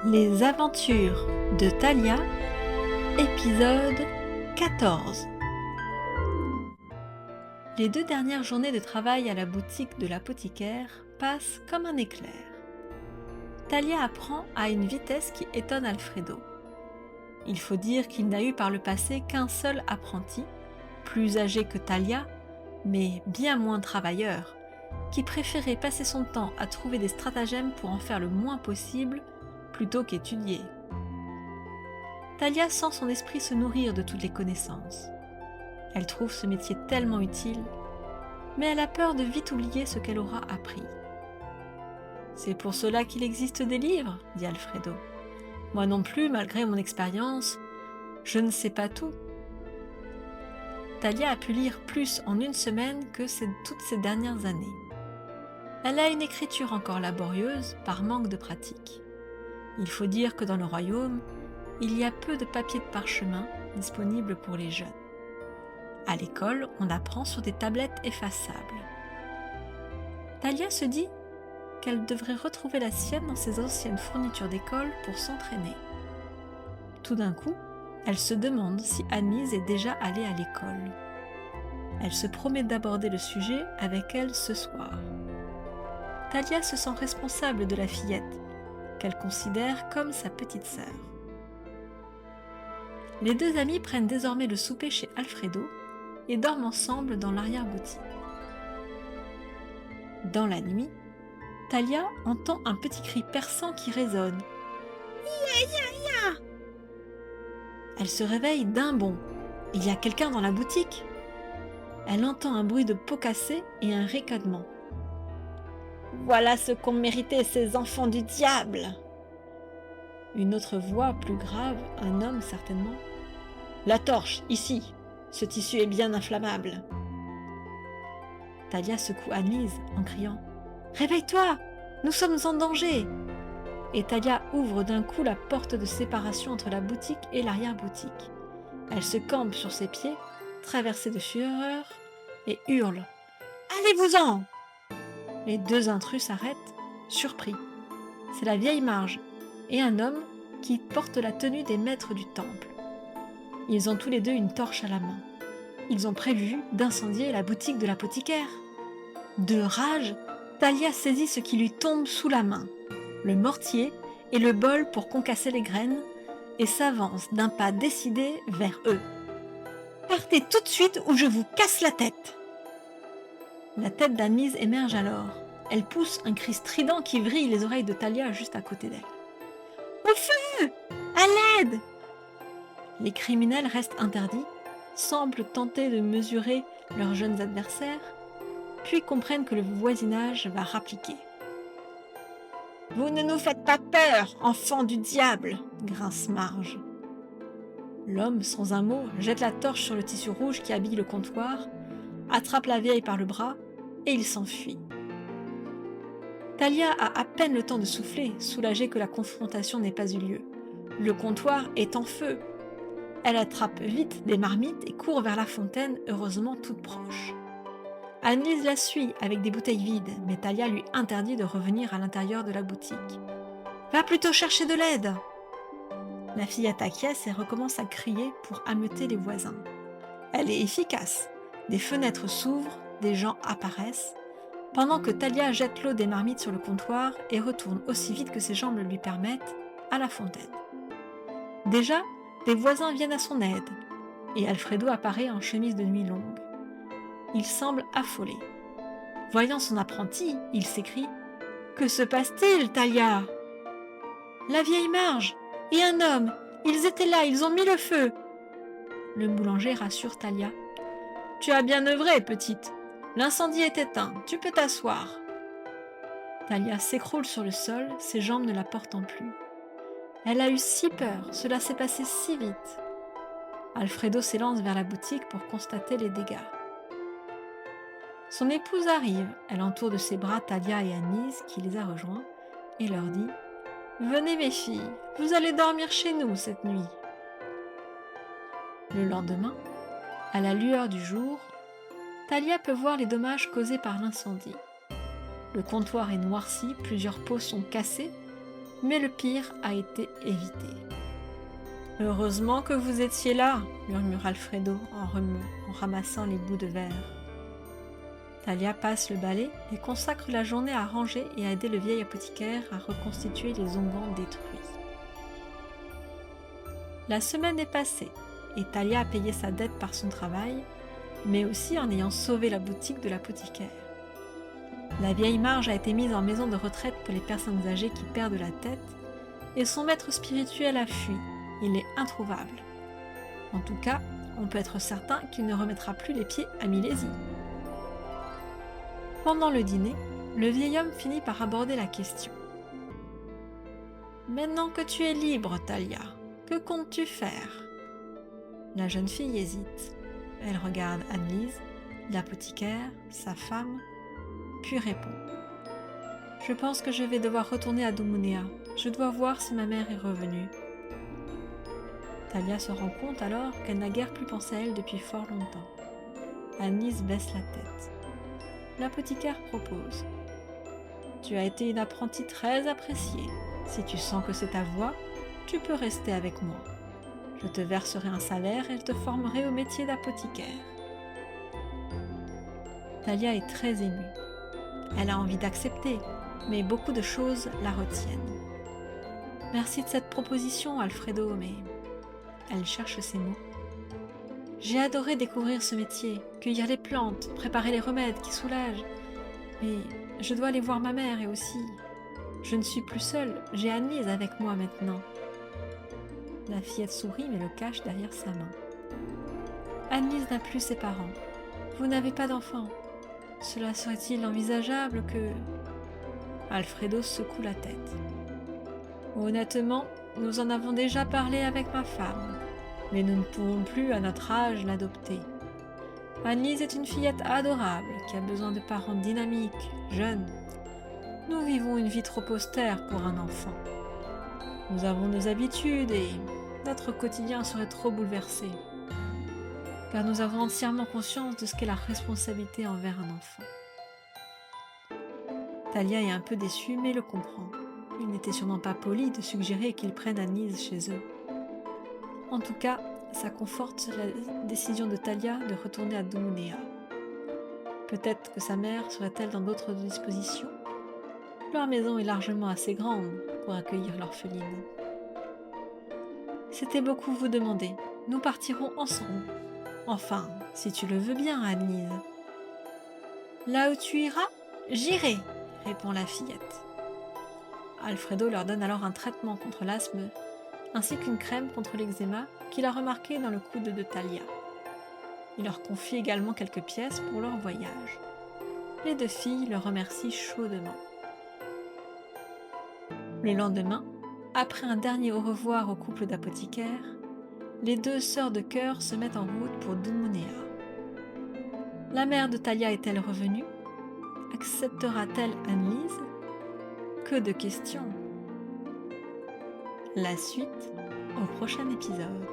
Les aventures de Thalia, épisode 14. Les 2 dernières journées de travail à la boutique de l'apothicaire passent comme un éclair. Thalia apprend à une vitesse qui étonne Alfredo. Il faut dire qu'il n'a eu par le passé qu'un seul apprenti, plus âgé que Thalia, mais bien moins travailleur, qui préférait passer son temps à trouver des stratagèmes pour en faire le moins possible plutôt qu'étudier. Thalia sent son esprit se nourrir de toutes les connaissances. Elle trouve ce métier tellement utile, mais elle a peur de vite oublier ce qu'elle aura appris. « C'est pour cela qu'il existe des livres, » dit Alfredo. « Moi non plus, malgré mon expérience, je ne sais pas tout. » Thalia a pu lire plus en une semaine que toutes ces dernières années. Elle a une écriture encore laborieuse par manque de pratique. Il faut dire que dans le royaume, il y a peu de papier de parchemin disponibles pour les jeunes. À l'école, on apprend sur des tablettes effaçables. Thalia se dit qu'elle devrait retrouver la sienne dans ses anciennes fournitures d'école pour s'entraîner. Tout d'un coup, elle se demande si Anise est déjà allée à l'école. Elle se promet d'aborder le sujet avec elle ce soir. Thalia se sent responsable de la fillette, qu'elle considère comme sa petite sœur. Les 2 amies prennent désormais le souper chez Alfredo et dorment ensemble dans l'arrière-boutique. Dans la nuit, Thalia entend un petit cri perçant qui résonne. Ya ya ya! Elle se réveille d'un bond. Il y a quelqu'un dans la boutique. Elle entend un bruit de pot cassé et un ricanement. Voilà ce qu'ont mérité ces enfants du diable! Une autre voix, plus grave, un homme certainement. La torche, ici! Ce tissu est bien inflammable. Thalia secoue Anise en criant « Réveille-toi! Nous sommes en danger !» Et Thalia ouvre d'un coup la porte de séparation entre la boutique et l'arrière-boutique. Elle se campe sur ses pieds, traversée de fureur, et hurle « Allez-vous-en !» Les 2 intrus s'arrêtent, surpris. C'est la vieille Marge et un homme qui porte la tenue des maîtres du temple. Ils ont tous les 2 une torche à la main. Ils ont prévu d'incendier la boutique de l'apothicaire. De rage, Thalia saisit ce qui lui tombe sous la main, le mortier et le bol pour concasser les graines, et s'avance d'un pas décidé vers eux. « Partez tout de suite ou je vous casse la tête !» La tête d'Anise émerge alors. Elle pousse un cri strident qui vrille les oreilles de Thalia juste à côté d'elle. « Au feu! À l'aide !» Les criminels restent interdits, semblent tenter de mesurer leurs jeunes adversaires, puis comprennent que le voisinage va rappliquer. « Vous ne nous faites pas peur, enfants du diable !» grince Marge. L'homme, sans un mot, jette la torche sur le tissu rouge qui habille le comptoir, attrape la vieille par le bras et il s'enfuit. Thalia a à peine le temps de souffler, soulagée que la confrontation n'ait pas eu lieu. Le comptoir est en feu. Elle attrape vite des marmites et court vers la fontaine, heureusement toute proche. Anise la suit avec des bouteilles vides, mais Thalia lui interdit de revenir à l'intérieur de la boutique. « Va plutôt chercher de l'aide !» La fillette acquiesce et recommence à crier pour ameuter les voisins. Elle est efficace. Des fenêtres s'ouvrent, des gens apparaissent, pendant que Thalia jette l'eau des marmites sur le comptoir et retourne aussi vite que ses jambes le lui permettent à la fontaine. Déjà, des voisins viennent à son aide, et Alfredo apparaît en chemise de nuit longue. Il semble affolé. Voyant son apprenti, il s'écrie « Que se passe-t-il, Thalia ?» « La vieille Marge et un homme, ils étaient là, ils ont mis le feu !» Le boulanger rassure Thalia. « Tu as bien œuvré, petite. L'incendie est éteint, tu peux t'asseoir. » Thalia s'écroule sur le sol, ses jambes ne la portant plus. Elle a eu si peur, cela s'est passé si vite. Alfredo s'élance vers la boutique pour constater les dégâts. Son épouse arrive, elle entoure de ses bras Thalia et Anise qui les a rejoints et leur dit « Venez mes filles, vous allez dormir chez nous cette nuit. » Le lendemain, à la lueur du jour, Thalia peut voir les dommages causés par l'incendie. Le comptoir est noirci, plusieurs pots sont cassés, mais le pire a été évité. « Heureusement que vous étiez là !» murmura Alfredo en ramassant les bouts de verre. Talia passe le balai et consacre la journée à ranger et à aider le vieil apothicaire à reconstituer les onguents détruits. La semaine est passée et Talia a payé sa dette par son travail, mais aussi en ayant sauvé la boutique de l'apothicaire. La vieille Marge a été mise en maison de retraite pour les personnes âgées qui perdent la tête et son maître spirituel a fui. Il est introuvable. En tout cas, on peut être certain qu'il ne remettra plus les pieds à Milésie. Pendant le dîner, le vieil homme finit par aborder la question. « Maintenant que tu es libre, Talia, que comptes-tu faire ?» La jeune fille hésite. Elle regarde Anne-Lise, l'apothicaire, sa femme, puis répond. « Je pense que je vais devoir retourner à Doumounea. Je dois voir si ma mère est revenue. » Talia se rend compte alors qu'elle n'a guère plus pensé à elle depuis fort longtemps. Anne-Lise baisse la tête. L'apothicaire propose. « Tu as été une apprentie très appréciée. Si tu sens que c'est ta voie, tu peux rester avec moi. Je te verserai un salaire et je te formerai au métier d'apothicaire. » Talia est très émue. Elle a envie d'accepter, mais beaucoup de choses la retiennent. « Merci de cette proposition, Alfredo, mais... » Elle cherche ses mots. « J'ai adoré découvrir ce métier, cueillir les plantes, préparer les remèdes qui soulagent. Mais je dois aller voir ma mère et aussi... Je ne suis plus seule, j'ai Anne-Lise avec moi maintenant. » La fillette sourit mais le cache derrière sa main. « Anne-Lise n'a plus ses parents. Vous n'avez pas d'enfant. Cela serait-il envisageable que... » Alfredo secoue la tête. « Honnêtement, nous en avons déjà parlé avec ma femme, mais nous ne pouvons plus à notre âge l'adopter. Anne-Lise est une fillette adorable qui a besoin de parents dynamiques, jeunes. Nous vivons une vie trop austère pour un enfant. Nous avons nos habitudes et notre quotidien serait trop bouleversé, car nous avons entièrement conscience de ce qu'est la responsabilité envers un enfant. » Talia est un peu déçue mais le comprend. Il n'était sûrement pas poli de suggérer qu'ils prennent Anne-Lise chez eux. En tout cas, ça conforte la décision de Talia de retourner à Doumounea. Peut-être que sa mère serait-elle dans d'autres dispositions. Leur maison est largement assez grande pour accueillir l'orpheline. « C'était beaucoup vous demander. Nous partirons ensemble. Enfin, si tu le veux bien, Anne-Lise. »« Là où tu iras, j'irai, » répond la fillette. Alfredo leur donne alors un traitement contre l'asthme, ainsi qu'une crème contre l'eczéma qu'il a remarqué dans le coude de Talia. Il leur confie également quelques pièces pour leur voyage. Les deux filles le remercient chaudement. Le lendemain, après un dernier au revoir au couple d'apothicaires, les deux sœurs de cœur se mettent en route pour Doumounea. La mère de Talia est-elle revenue? Acceptera-t-elle Anne-Lise? Que de questions! La suite au prochain épisode.